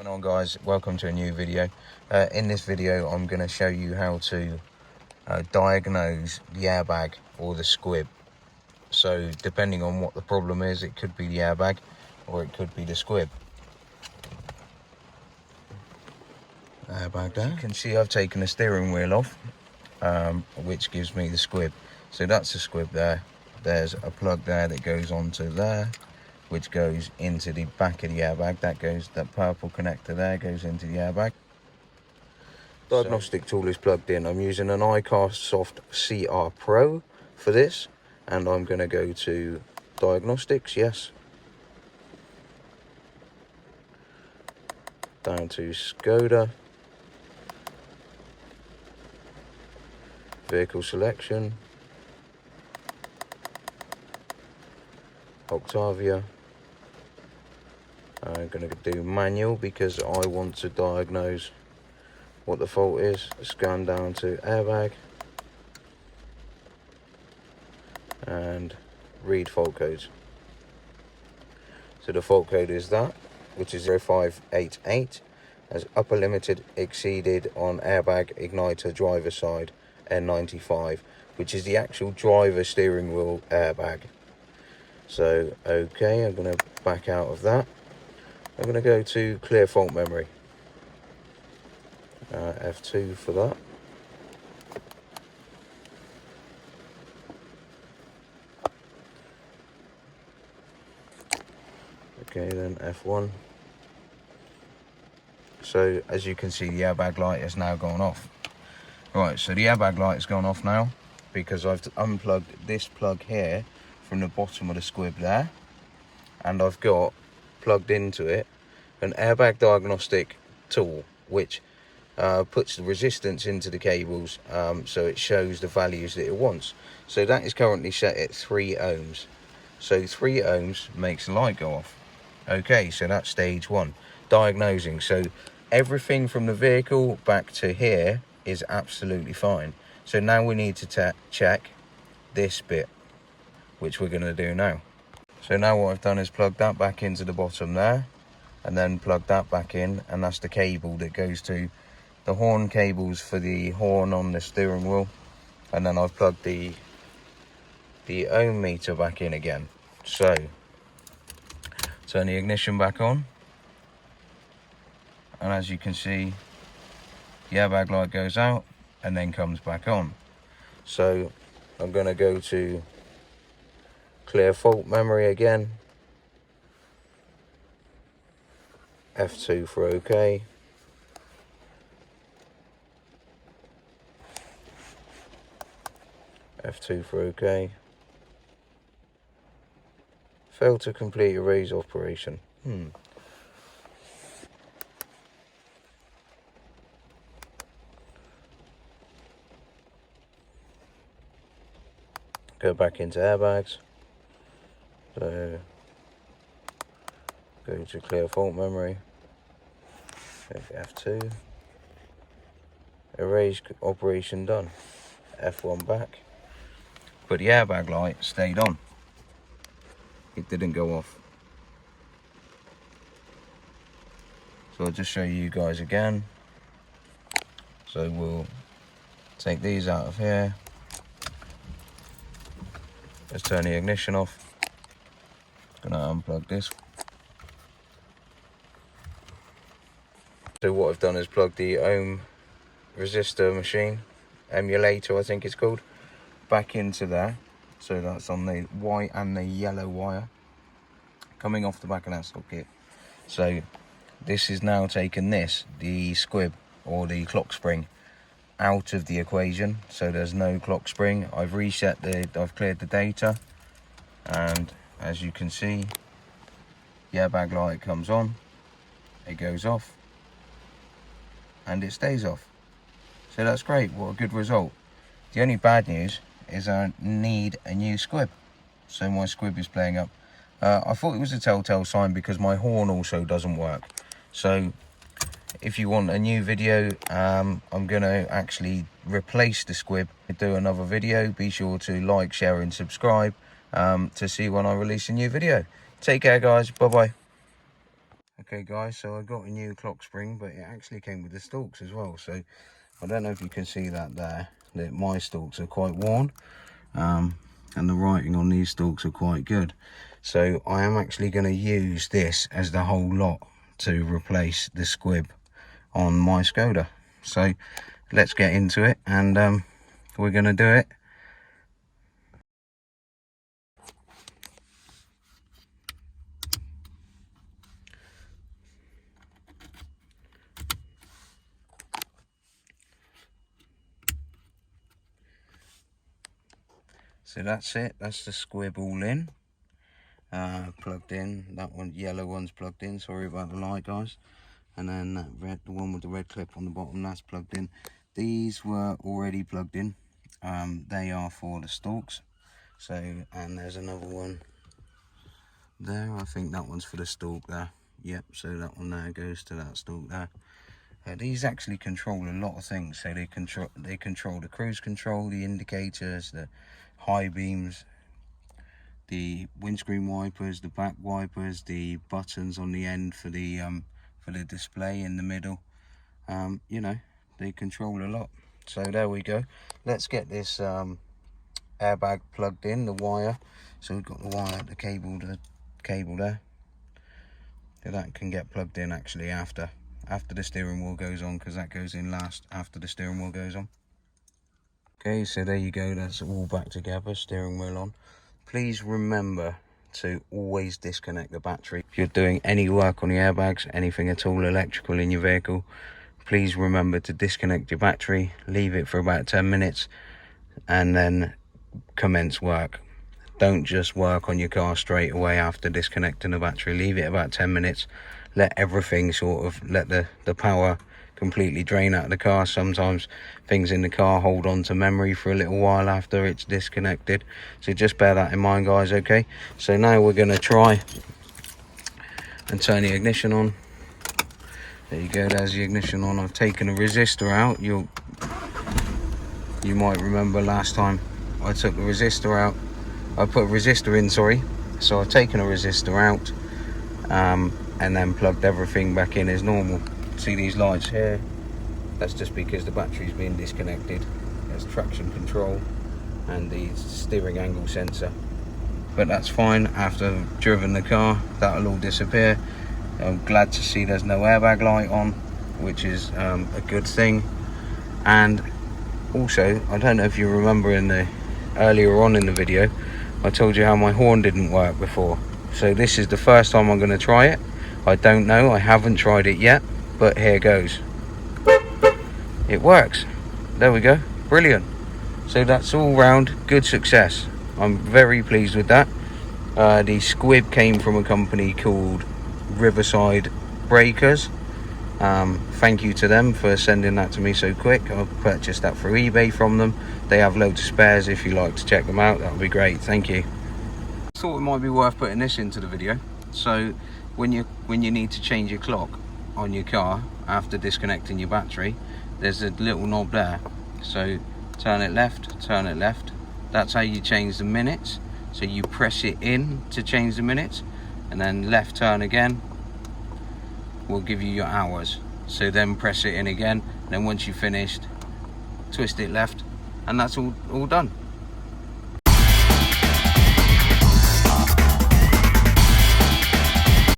going on, guys? Welcome to a new video. In this video I'm going to show you how to diagnose the airbag or the squib. So depending on what the problem is, it could be the airbag or it could be the squib. Airbag there. As you can see, I've taken the steering wheel off, which gives me the squib. So that's the squib there. There's a plug there that goes onto there, which goes into the back of the airbag. That purple connector there goes into the airbag. Diagnostic tool is plugged in. I'm using an icarsoft CR Pro for this, and I'm going to go to Diagnostics, yes. Down to Skoda. Vehicle selection. Octavia. I'm going to do manual because I want to diagnose what the fault is. Scan down to airbag and read fault codes. So the fault code is that, which is 0588, as upper limited exceeded on airbag igniter driver side N95, which is the actual driver steering wheel airbag. So okay, I'm going to back out of that. I'm going to go to clear fault memory. F2 for that. Okay, then F1. So as you can see, the airbag light has now gone off. Right, so the airbag light has gone off now because I've unplugged this plug here from the bottom of the squib there, and I've got plugged into it an airbag diagnostic tool, which puts the resistance into the cables, so it shows the values that it wants. So that is currently set at 3 ohms. So 3 ohms makes the light go off. Okay, so that's stage 1, diagnosing. So everything from the vehicle back to here is absolutely fine. So now we need to check this bit, which we're going to do now. So now what I've done is plug that back into the bottom there, and then plug that back in, and that's the cable that goes to the horn cables for the horn on the steering wheel. And then I've plugged the ohm meter back in again. So turn the ignition back on, and as you can see, the airbag light goes out and then comes back on. So I'm going to go to clear fault memory again. F2 for OK. F2 for OK. Failed to complete erase operation. Go back into airbags. So go to clear fault memory. F2. Erase operation done. F1 back. But the airbag light stayed on. It didn't go off. So I'll just show you guys again. So we'll take these out of here. Let's turn the ignition off. Gonna unplug this. So what I've done is plug the ohm resistor machine, emulator I think it's called, back into there. So that's on the white and the yellow wire coming off the back of that socket. So this is now taken the squib or the clock spring out of the equation, so there's no clock spring. I've cleared the data, and as you can see, the airbag light comes on, it goes off, and it stays off. So that's great. What a good result. The only bad news is I need a new squib. So my squib is playing up. I thought it was a telltale sign because my horn also doesn't work. So if you want a new video, I'm going to actually replace the squib. Do another video. Be sure to like, share and subscribe to see when I release a new video. Take care, guys. Bye bye. Okay guys, so I got a new clock spring, but it actually came with the stalks as well. So I don't know if you can see that there, that my stalks are quite worn, and the writing on these stalks are quite good. So I am actually going to use this as the whole lot to replace the squib on my Skoda. So let's get into it, and we're going to do it. So that's it, that's the squib all in, plugged in. That one, yellow one's plugged in, sorry about the light guys. And then that red, the one with the red clip on the bottom, that's plugged in. These were already plugged in, they are for the stalks. So, and there's another one there, I think that one's for the stalk there. Yep, so that one there goes to that stalk there. These actually control a lot of things. So they control the cruise control, the indicators, the high beams, the windscreen wipers, the back wipers, the buttons on the end for the display in the middle. You know, they control a lot. So there we go. Let's get this airbag plugged in, the wire. So we've got the wire, the cable there. So that can get plugged in actually after the steering wheel goes on, because that goes in last after the steering wheel goes on. Okay, so there you go, that's all back together, steering wheel on. Please remember to always disconnect the battery. If you're doing any work on the airbags, anything at all electrical in your vehicle, please remember to disconnect your battery, leave it for about 10 minutes, and then commence work. Don't just work on your car straight away after disconnecting the battery. Leave it about 10 minutes. Let everything sort of, let the power completely drain out of the car. Sometimes things in the car hold on to memory for a little while after it's disconnected. So just bear that in mind guys, okay? So now we're going to try and turn the ignition on. There you go, there's the ignition on. I've taken a resistor out. You might remember last time I took the resistor out. I put a resistor in, sorry. So I've taken a resistor out and then plugged everything back in as normal. See these lights here? That's just because the battery's been disconnected. There's traction control and the steering angle sensor. But that's fine, after I've driven the car, that'll all disappear. I'm glad to see there's no airbag light on, which is a good thing. And also, I don't know if you remember earlier on in the video, I told you how my horn didn't work before. So this is the first time I'm going to try it. I don't know, I haven't tried it yet, but here goes. It works. There we go, brilliant. So that's all round good success. I'm very pleased with that. The squib came from a company called Riverside Breakers. Thank you to them for sending that to me so quick. I've purchased that through eBay from them. They have loads of spares. If you like to check them out, that would be great. Thank you. Thought it might be worth putting this into the video. So when you need to change your clock on your car after disconnecting your battery, there's a little knob there. So turn it left, turn it left. That's how you change the minutes. So you press it in to change the minutes, and then left turn again will give you your hours. So then press it in again, and then once you've finished, twist it left, and that's all done.